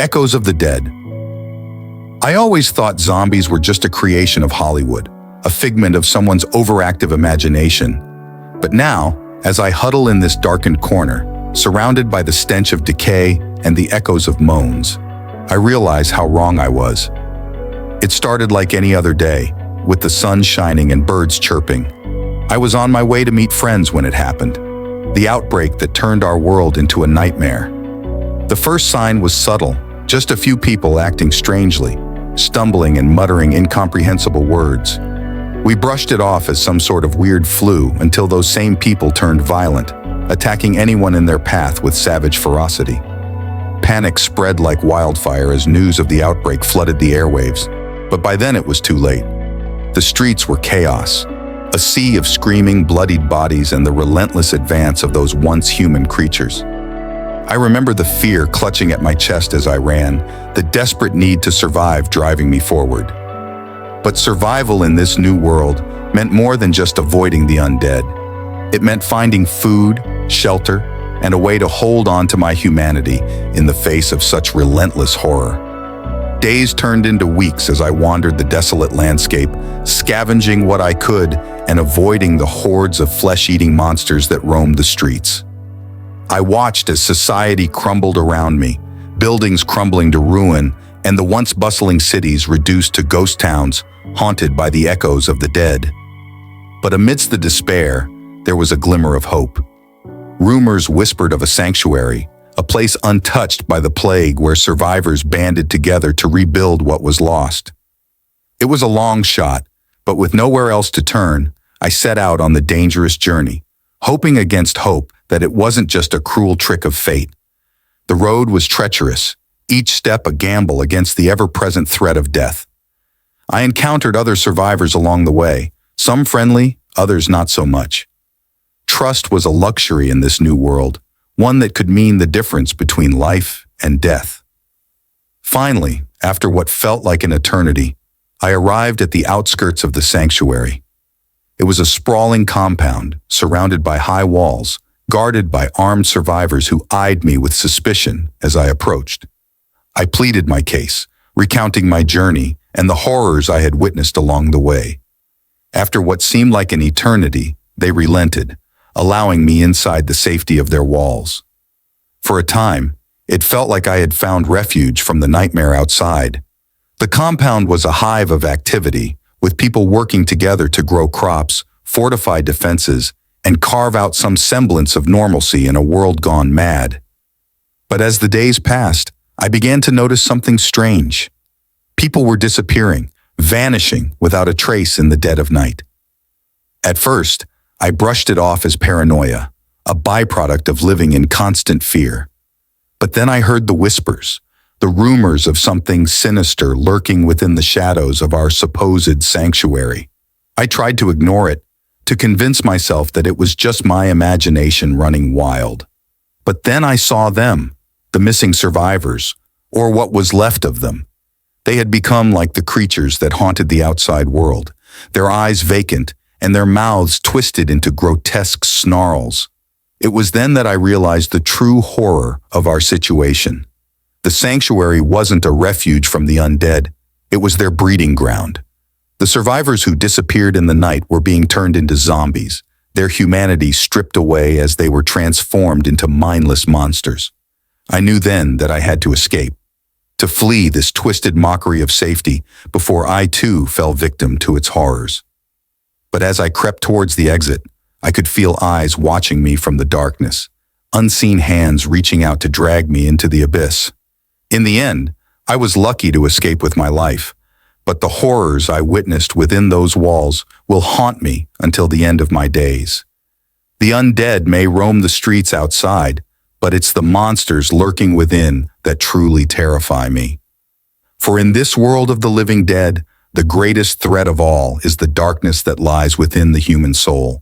Echoes of the Dead. I always thought zombies were just a creation of Hollywood, a figment of someone's overactive imagination. But now, as I huddle in this darkened corner, surrounded by the stench of decay and the echoes of moans, I realize how wrong I was. It started like any other day, with the sun shining and birds chirping. I was on my way to meet friends when it happened, the outbreak that turned our world into a nightmare. The first sign was subtle, just a few people acting strangely, stumbling and muttering incomprehensible words. We brushed it off as some sort of weird flu until those same people turned violent, attacking anyone in their path with savage ferocity. Panic spread like wildfire as news of the outbreak flooded the airwaves, but by then it was too late. The streets were chaos, a sea of screaming, bloodied bodies and the relentless advance of those once human creatures. I remember the fear clutching at my chest as I ran, the desperate need to survive driving me forward. But survival in this new world meant more than just avoiding the undead. It meant finding food, shelter, and a way to hold on to my humanity in the face of such relentless horror. Days turned into weeks as I wandered the desolate landscape, scavenging what I could and avoiding the hordes of flesh-eating monsters that roamed the streets. I watched as society crumbled around me, buildings crumbling to ruin, and the once bustling cities reduced to ghost towns haunted by the echoes of the dead. But amidst the despair, there was a glimmer of hope. Rumors whispered of a sanctuary, a place untouched by the plague where survivors banded together to rebuild what was lost. It was a long shot, but with nowhere else to turn, I set out on the dangerous journey, hoping against hope that it wasn't just a cruel trick of fate. The road was treacherous, each step a gamble against the ever-present threat of death. I encountered other survivors along the way, some friendly, others not so much. Trust was a luxury in this new world, one that could mean the difference between life and death. Finally, after what felt like an eternity, I arrived at the outskirts of the sanctuary. It was a sprawling compound, surrounded by high walls, guarded by armed survivors who eyed me with suspicion as I approached. I pleaded my case, recounting my journey and the horrors I had witnessed along the way. After what seemed like an eternity, they relented, allowing me inside the safety of their walls. For a time, it felt like I had found refuge from the nightmare outside. The compound was a hive of activity, with people working together to grow crops, fortify defenses, and carve out some semblance of normalcy in a world gone mad. But as the days passed, I began to notice something strange. People were disappearing, vanishing without a trace in the dead of night. At first, I brushed it off as paranoia, a byproduct of living in constant fear. But then I heard the whispers, the rumors of something sinister lurking within the shadows of our supposed sanctuary. I tried to ignore it, to convince myself that it was just my imagination running wild. But then I saw them, the missing survivors, or what was left of them. They had become like the creatures that haunted the outside world, their eyes vacant, and their mouths twisted into grotesque snarls. It was then that I realized the true horror of our situation. The sanctuary wasn't a refuge from the undead, it was their breeding ground. The survivors who disappeared in the night were being turned into zombies, their humanity stripped away as they were transformed into mindless monsters. I knew then that I had to escape, to flee this twisted mockery of safety before I too fell victim to its horrors. But as I crept towards the exit, I could feel eyes watching me from the darkness, unseen hands reaching out to drag me into the abyss. In the end, I was lucky to escape with my life, but the horrors I witnessed within those walls will haunt me until the end of my days. The undead may roam the streets outside, but it's the monsters lurking within that truly terrify me. For in this world of the living dead, the greatest threat of all is the darkness that lies within the human soul.